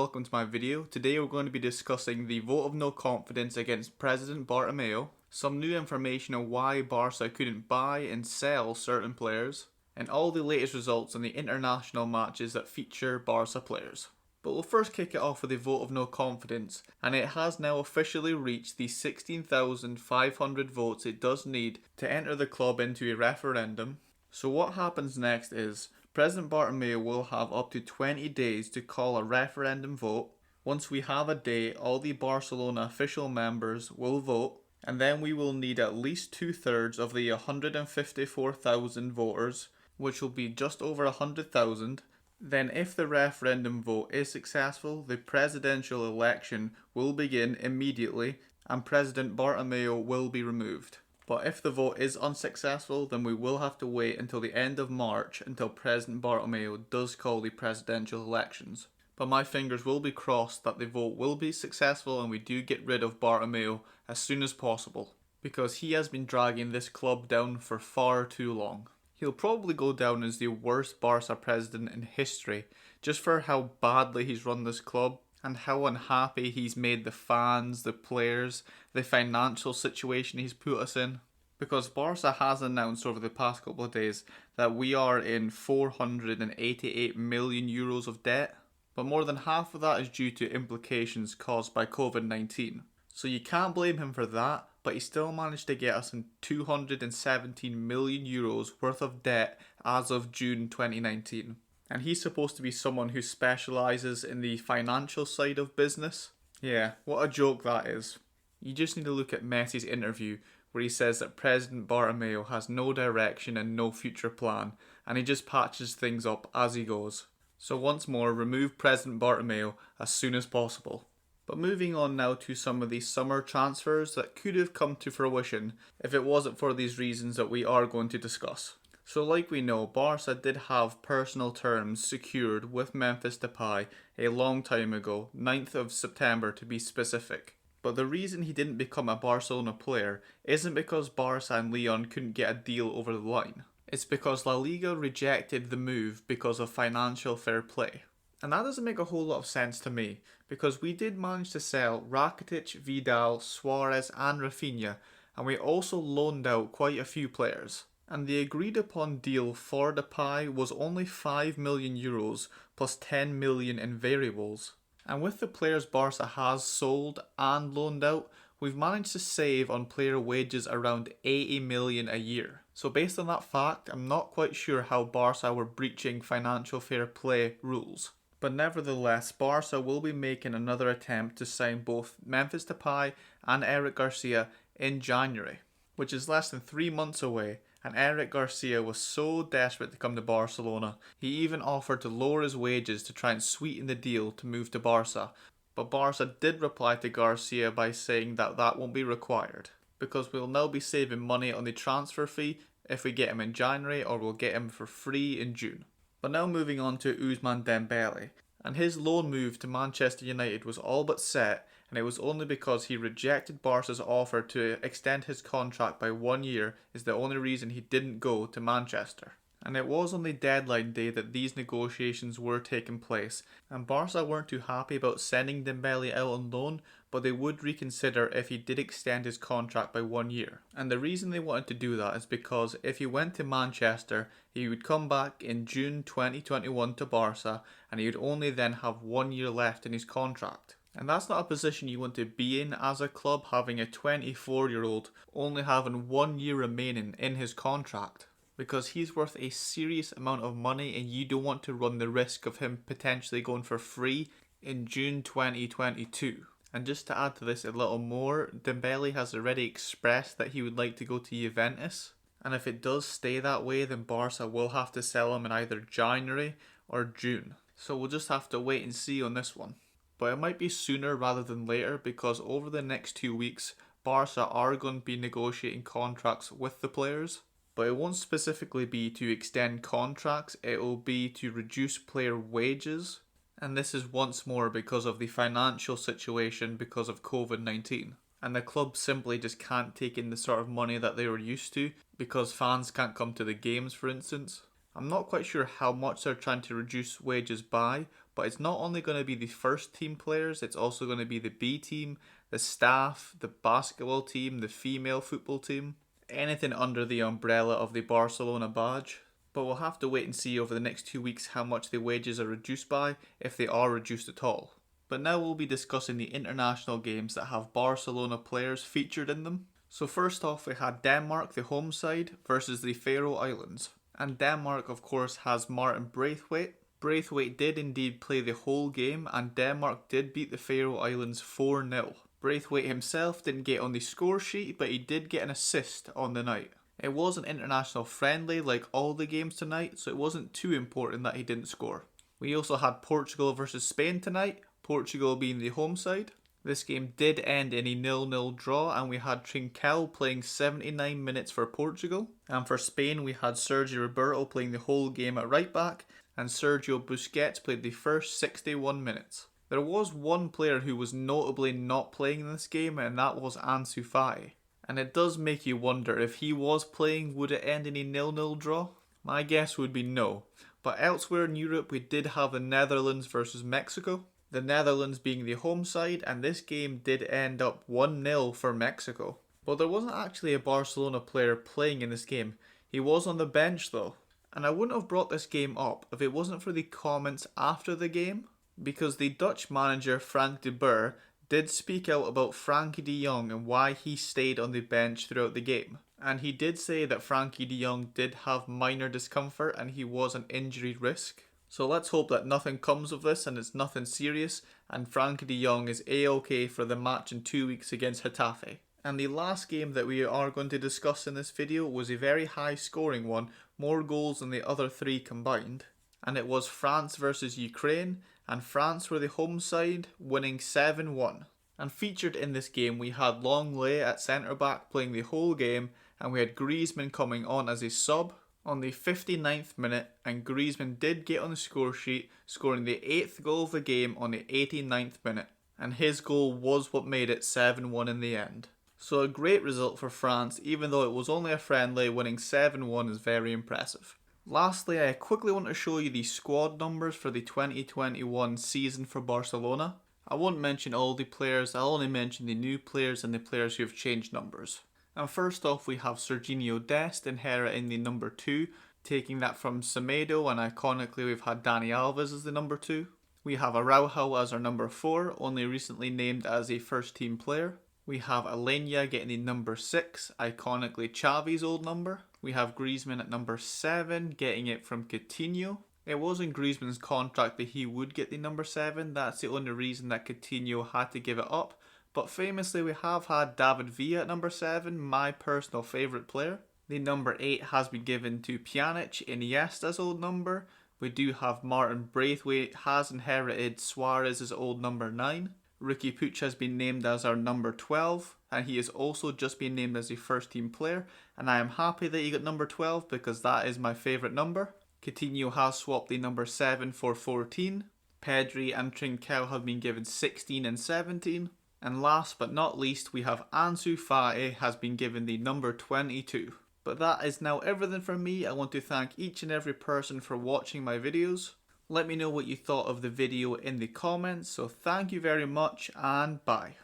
welcome to my video. Today we're going to be discussing the vote of no confidence against President Bartomeu, some new information on why Barca couldn't buy and sell certain players, and all the latest results on the international matches that feature Barca players. But we'll first kick it off with a vote of no confidence, and it has now officially reached the 16,500 votes it does need to enter the club into a referendum. So what happens next is President Bartomeu will have up to 20 days to call a referendum vote. Once we have a date, all the Barcelona official members will vote, and then we will need at least 2/3 of the 154,000 voters, which will be just over 100,000. Then if the referendum vote is successful, the presidential election will begin immediately and President Bartomeu will be removed. But if the vote is unsuccessful, then we will have to wait until the end of March until President Bartomeu does call the presidential elections. But my fingers will be crossed that the vote will be successful and we do get rid of Bartomeu as soon as possible, because he has been dragging this club down for far too long. He'll probably go down as the worst Barca president in history, just for how badly he's run this club and how unhappy he's made the fans, the players, the financial situation he's put us in. Because Barca has announced over the past couple of days that we are in 488 million euros of debt, but more than half of that is due to implications caused by COVID-19. So you can't blame him for that, but he still managed to get us in 217 million euros worth of debt as of June 2019. And he's supposed to be someone who specialises in the financial side of business. Yeah, what a joke that is. You just need to look at Messi's interview where he says that President Bartomeu has no direction and no future plan, and he just patches things up as he goes. So once more, remove President Bartomeu as soon as possible. But moving on now to some of the summer transfers that could have come to fruition if it wasn't for these reasons that we are going to discuss. So like we know, Barca did have personal terms secured with Memphis Depay a long time ago, 9th of September to be specific. But the reason he didn't become a Barcelona player isn't because Barca and Leon couldn't get a deal over the line. It's because La Liga rejected the move because of financial fair play. And that doesn't make a whole lot of sense to me, because we did manage to sell Rakitic, Vidal, Suarez and Rafinha, and we also loaned out quite a few players. And the agreed upon deal for Depay was only 5 million euros plus 10 million in variables. And with the players Barca has sold and loaned out, we've managed to save on player wages around 80 million a year. So based on that fact, I'm not quite sure how Barca were breaching financial fair play rules. But nevertheless, Barca will be making another attempt to sign both Memphis Depay and Eric Garcia in January, which is less than 3 months away. And Eric Garcia was so desperate to come to Barcelona, he even offered to lower his wages to try and sweeten the deal to move to Barca. But Barca did reply to Garcia by saying that that won't be required, because we'll now be saving money on the transfer fee if we get him in January, or we'll get him for free in June. But now moving on to Ousmane Dembele, and his loan move to Manchester United was all but set, and it was only because he rejected Barca's offer to extend his contract by 1 year is the only reason he didn't go to Manchester. And it was on the deadline day that these negotiations were taking place, and Barca weren't too happy about sending Dembele out on loan, but they would reconsider if he did extend his contract by 1 year. And the reason they wanted to do that is because if he went to Manchester, he would come back in June 2021 to Barca, and he would only then have 1 year left in his contract. And that's not a position you want to be in as a club, having a 24-year-old only having 1 year remaining in his contract. Because he's worth a serious amount of money and you don't want to run the risk of him potentially going for free in June 2022. And just to add to this a little more, Dembele has already expressed that he would like to go to Juventus. And if it does stay that way, then Barca will have to sell him in either January or June. So we'll just have to wait and see on this one. But it might be sooner rather than later, because over the next 2 weeks, Barca are going to be negotiating contracts with the players. But it won't specifically be to extend contracts, it will be to reduce player wages. And this is once more because of the financial situation because of COVID-19. And the club simply just can't take in the sort of money that they were used to, because fans can't come to the games, for instance. I'm not quite sure how much they're trying to reduce wages by, but it's not only going to be the first team players, it's also going to be the B team, the staff, the basketball team, the female football team, anything under the umbrella of the Barcelona badge. But we'll have to wait and see over the next 2 weeks how much the wages are reduced by, if they are reduced at all. But now we'll be discussing the international games that have Barcelona players featured in them. So first off, we had Denmark, the home side, versus the Faroe Islands. And Denmark, of course, has Martin Braithwaite. Braithwaite did indeed play the whole game, and Denmark did beat the Faroe Islands 4-0. Braithwaite himself didn't get on the score sheet, but he did get an assist on the night. It was an international friendly like all the games tonight, so it wasn't too important that he didn't score. We also had Portugal versus Spain tonight, Portugal being the home side. This game did end in a 0-0 draw, and we had Trincão playing 79 minutes for Portugal. And for Spain, we had Sergio Roberto playing the whole game at right back, and Sergio Busquets played the first 61 minutes. There was one player who was notably not playing in this game, and that was Ansu Fati. And it does make you wonder, if he was playing, would it end in a 0-0 draw? My guess would be no. But elsewhere in Europe, we did have the Netherlands versus Mexico. The Netherlands being the home side, and this game did end up 1-0 for Mexico. But there wasn't actually a Barcelona player playing in this game. He was on the bench though. And I wouldn't have brought this game up if it wasn't for the comments after the game, because the Dutch manager Frank de Boer did speak out about Frankie de Jong and why he stayed on the bench throughout the game. And he did say that Frankie de Jong did have minor discomfort and he was an injury risk. So let's hope that nothing comes of this and it's nothing serious, and Frankie de Jong is A-OK for the match in 2 weeks against Getafe. And the last game that we are going to discuss in this video was a very high scoring one, more goals than the other three combined. And it was France versus Ukraine, and France were the home side, winning 7-1. And featured in this game we had Longley at centre back playing the whole game, and we had Griezmann coming on as a sub on the 59th minute, and Griezmann did get on the score sheet, scoring the 8th goal of the game on the 89th minute. And his goal was what made it 7-1 in the end. So a great result for France, even though it was only a friendly, winning 7-1 is very impressive. Lastly, I quickly want to show you the squad numbers for the 2021 season for Barcelona. I won't mention all the players, I'll only mention the new players and the players who have changed numbers. And first off, we have Serginho Dest inheriting the number 2, taking that from Semedo, and iconically we've had Dani Alves as the number 2. We have Araujo as our number 4, only recently named as a first team player. We have Alenya getting the number 6, iconically Xavi's old number. We have Griezmann at number 7, getting it from Coutinho. It was in Griezmann's contract that he would get the number 7, that's the only reason that Coutinho had to give it up. But famously we have had David Villa at number 7, my personal favourite player. The number 8 has been given to Pjanic, Iniesta's old number. We do have Martin Braithwaite has inherited Suarez's old number 9. Ricky Puig has been named as our number 12, and he has also just been named as a first team player, and I am happy that he got number 12 because that is my favourite number. Coutinho has swapped the number 7 for 14. Pedri and Trincão have been given 16 and 17. And last but not least, we have Ansu Fati has been given the number 22. But that is now everything from me. I want to thank each and every person for watching my videos. Let me know what you thought of the video in the comments. So thank you very much, and bye.